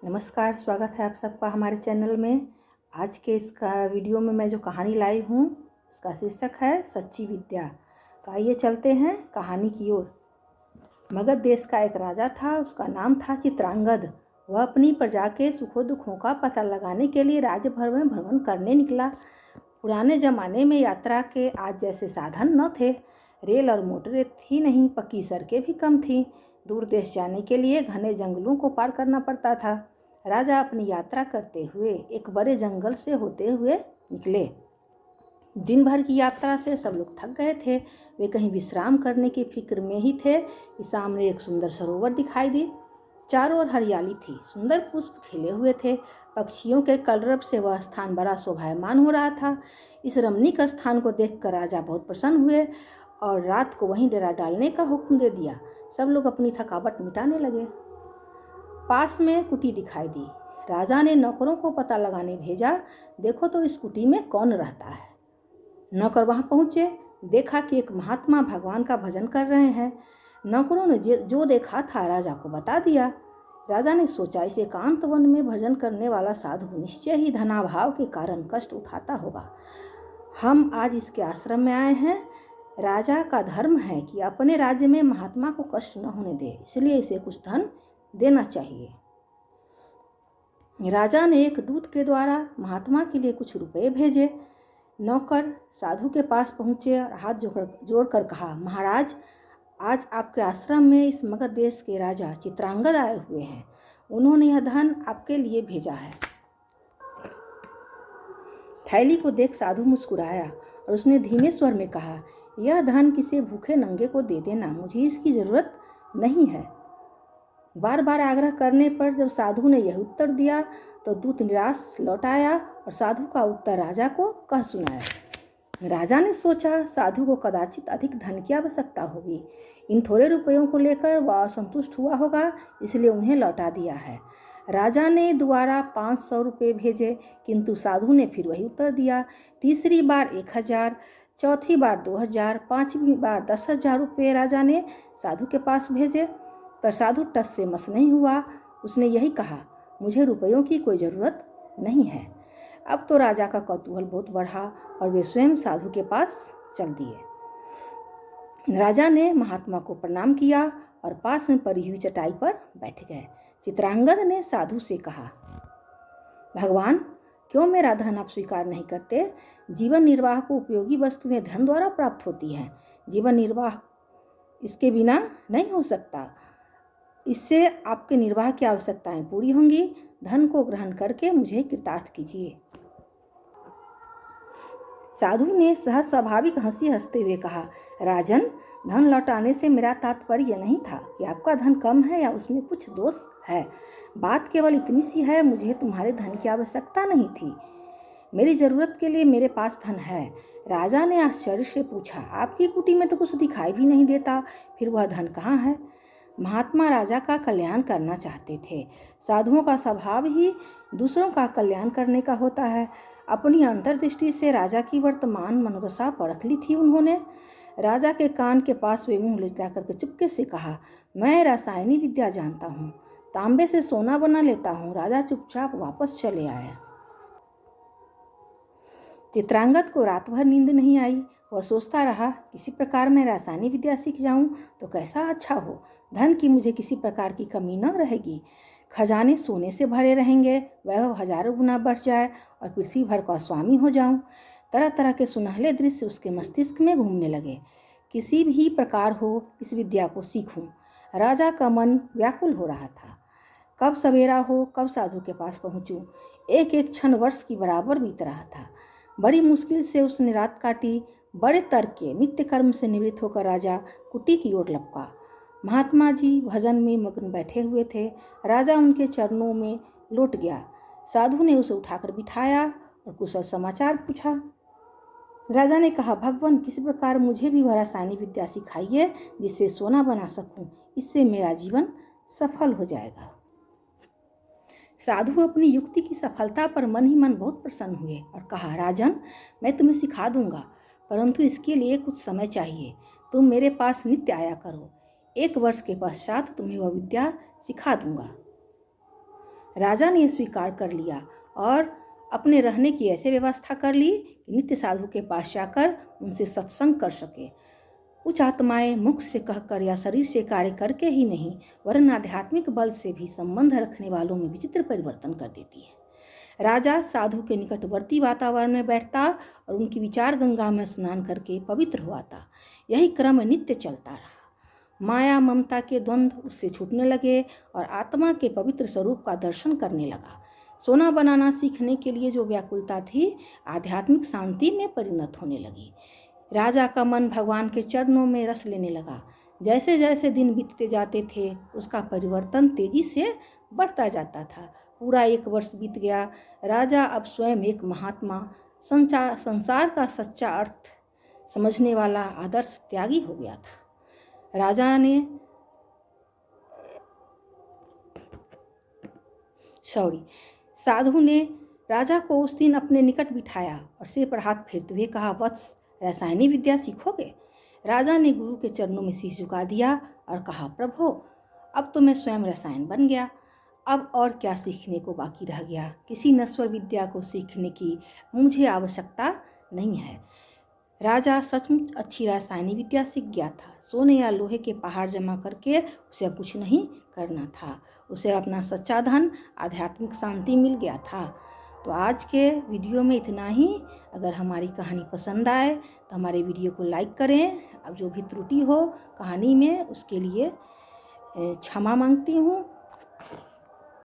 नमस्कार, स्वागत है आप सबका हमारे चैनल में। आज के वीडियो में मैं जो कहानी लाई हूँ उसका शीर्षक है सच्ची विद्या। तो आइए चलते हैं कहानी की ओर। मगध देश का एक राजा था, उसका नाम था चित्रांगद। वह अपनी प्रजा के सुखों दुखों का पता लगाने के लिए राज्य भर में भ्रमण करने निकला। पुराने ज़माने में यात्रा के आज जैसे साधन न थे। रेल और मोटरें थी नहीं, पक्की सड़कें भी कम थीं। दूर देश जाने के लिए घने जंगलों को पार करना पड़ता था। राजा अपनी यात्रा करते हुए एक बड़े जंगल से होते हुए निकले। दिन भर की यात्रा से सब लोग थक गए थे। वे कहीं विश्राम करने की फिक्र में ही थे कि सामने एक सुंदर सरोवर दिखाई दी। चारों ओर हरियाली थी, सुंदर पुष्प खिले हुए थे। पक्षियों के कलरव से वह स्थान बड़ा शोभायमान हो रहा था। इस रमणीक स्थान को देखकर राजा बहुत प्रसन्न हुए और रात को वहीं डेरा डालने का हुक्म दे दिया। सब लोग अपनी थकावट मिटाने लगे। पास में कुटी दिखाई दी। राजा ने नौकरों को पता लगाने भेजा, देखो तो इस कुटी में कौन रहता है। नौकर वहां पहुंचे, देखा कि एक महात्मा भगवान का भजन कर रहे हैं। नौकरों ने जो देखा था राजा को बता दिया। राजा ने सोचा, इस एकांत वन में भजन करने वाला साधु निश्चय ही धनाभाव के कारण कष्ट उठाता होगा। हम आज इसके आश्रम में आए हैं। राजा का धर्म है कि अपने राज्य में महात्मा को कष्ट न होने दे, इसलिए इसे कुछ धन देना चाहिए। राजा ने एक दूत के द्वारा महात्मा के लिए कुछ रुपए भेजे। नौकर साधु के पास पहुंचे और हाथ जोड़कर कहा, महाराज, आज आपके आश्रम में इस मगध देश के राजा चित्रांगद आए हुए हैं। उन्होंने यह धन आपके लिए भेजा है। थैली को देख साधु मुस्कुराया और उसने धीमे स्वर में कहा, यह धन किसी भूखे नंगे को दे देना, मुझे इसकी जरूरत नहीं है। बार बार आग्रह करने पर जब साधु ने यह उत्तर दिया तो दूत निराश लौट आया और साधु का उत्तर राजा को कह सुनाया। राजा ने सोचा, साधु को कदाचित अधिक धन की आवश्यकता होगी। इन थोड़े रुपयों को लेकर वह असंतुष्ट हुआ होगा, इसलिए उन्हें लौटा दिया है। राजा ने दोबारा 500 रुपये भेजे, किंतु साधु ने फिर वही उत्तर दिया। तीसरी बार 1000, चौथी बार 2000, पांचवी बार 10,000 रुपये राजा ने साधु के पास भेजे, पर साधु टस से मस नहीं हुआ। उसने यही कहा, मुझे रुपयों की कोई ज़रूरत नहीं है। अब तो राजा का कौतूहल बहुत बढ़ा और वे स्वयं साधु के पास चल दिए। राजा ने महात्मा को प्रणाम किया और पास में पड़ी हुई चटाई पर बैठ गए। चित्रांगद ने साधु से कहा, भगवान, क्यों मेरा धन आप स्वीकार नहीं करते? जीवन निर्वाह को उपयोगी वस्तुएं धन द्वारा प्राप्त होती हैं। जीवन निर्वाह इसके बिना नहीं हो सकता। इससे आपके निर्वाह की आवश्यकताएं पूरी होंगी। धन को ग्रहण करके मुझे कृतार्थ कीजिए। साधु ने सहज स्वाभाविक हंसी हंसते हुए कहा, राजन, धन लौटाने से मेरा तात्पर्य यह नहीं था कि आपका धन कम है या उसमें कुछ दोष है। बात केवल इतनी सी है, मुझे तुम्हारे धन की आवश्यकता नहीं थी। मेरी जरूरत के लिए मेरे पास धन है। राजा ने आश्चर्य से पूछा, आपकी कुटी में तो कुछ दिखाई भी नहीं देता, फिर वह धन कहाँ है? महात्मा राजा का कल्याण करना चाहते थे। साधुओं का स्वभाव ही दूसरों का कल्याण करने का होता है। अपनी अंतर्दृष्टि से राजा की वर्तमान मनोदशा परख ली थी उन्होंने। राजा के कान के पास वे मुंह लिटा करके चुपके से कहा, मैं रासायनिक विद्या जानता हूँ, तांबे से सोना बना लेता हूँ। राजा चुपचाप वापस चले आया। चित्रांगद को रात भर नींद नहीं आई। वह सोचता रहा, किसी प्रकार मैं रासायनिक विद्या सीख जाऊं तो कैसा अच्छा हो। धन की मुझे किसी प्रकार की कमी न रहेगी। खजाने सोने से भरे रहेंगे, वह हजारों गुना बढ़ जाए और पृथ्वी भर का स्वामी हो जाऊं। तरह तरह के सुनहले दृश्य उसके मस्तिष्क में घूमने लगे। किसी भी प्रकार हो इस विद्या को सीखूं। राजा का मन व्याकुल हो रहा था। कब सवेरा हो, कब साधु के पास पहुंचूं। एक एक क्षण वर्ष की बराबर बीत रहा था। बड़ी मुश्किल से उसने रात काटी। बड़े तर्क के नित्य कर्म से निवृत्त होकर राजा कुटी की ओर लपका। महात्मा जी भजन में मग्न बैठे हुए थे। राजा उनके चरणों में लौट गया। साधु ने उसे उठाकर बिठाया और कुशल समाचार पूछा। राजा ने कहा, भगवान, किसी प्रकार मुझे भी वह रासायनिक विद्या सिखाइए जिससे सोना बना सकूं। इससे मेरा जीवन सफल हो जाएगा। साधु अपनी युक्ति की सफलता पर मन ही मन बहुत प्रसन्न हुए और कहा, राजन, मैं तुम्हें सिखा दूंगा, परंतु इसके लिए कुछ समय चाहिए। तुम मेरे पास नित्य आया करो। 1 वर्ष के पश्चात तुम्हें वह विद्या सिखा दूंगा। राजा ने स्वीकार कर लिया और अपने रहने की ऐसे व्यवस्था कर ली कि नित्य साधु के पास जाकर उनसे सत्संग कर सके। कुछ आत्माएं मुख से कहकर या शरीर से कार्य करके ही नहीं वरन आध्यात्मिक बल से भी संबंध रखने वालों में विचित्र परिवर्तन कर देती है। राजा साधु के निकटवर्ती वातावरण में बैठता और उनकी विचार गंगा में स्नान करके पवित्र हुआ था। यही क्रम नित्य चलता रहा। माया ममता के द्वंद्व उससे छूटने लगे और आत्मा के पवित्र स्वरूप का दर्शन करने लगा। सोना बनाना सीखने के लिए जो व्याकुलता थी आध्यात्मिक शांति में परिणत होने लगी। राजा का मन भगवान के चरणों में रस लेने लगा। जैसे जैसे दिन बीतते जाते थे उसका परिवर्तन तेजी से बढ़ता जाता था। पूरा 1 वर्ष बीत गया। राजा अब स्वयं एक महात्मा, संसार का सच्चा अर्थ समझने वाला आदर्श त्यागी हो गया था। साधु ने राजा को उस दिन अपने निकट बिठाया और सिर पर हाथ फेरते हुए कहा, वत्स, रसायनी विद्या सीखोगे? राजा ने गुरु के चरणों में शीश झुका दिया और कहा, प्रभु, अब तो मैं स्वयं रसायन बन गया। अब और क्या सीखने को बाकी रह गया? किसी नश्वर विद्या को सीखने की मुझे आवश्यकता नहीं है। राजा सचमुच अच्छी रासायनिक विद्या सीख गया था। सोने या लोहे के पहाड़ जमा करके उसे अब कुछ नहीं करना था। उसे अपना सच्चा धन आध्यात्मिक शांति मिल गया था। तो आज के वीडियो में इतना ही। अगर हमारी कहानी पसंद आए तो हमारे वीडियो को लाइक करें। अब जो भी त्रुटि हो कहानी में उसके लिए क्षमा मांगती हूँ।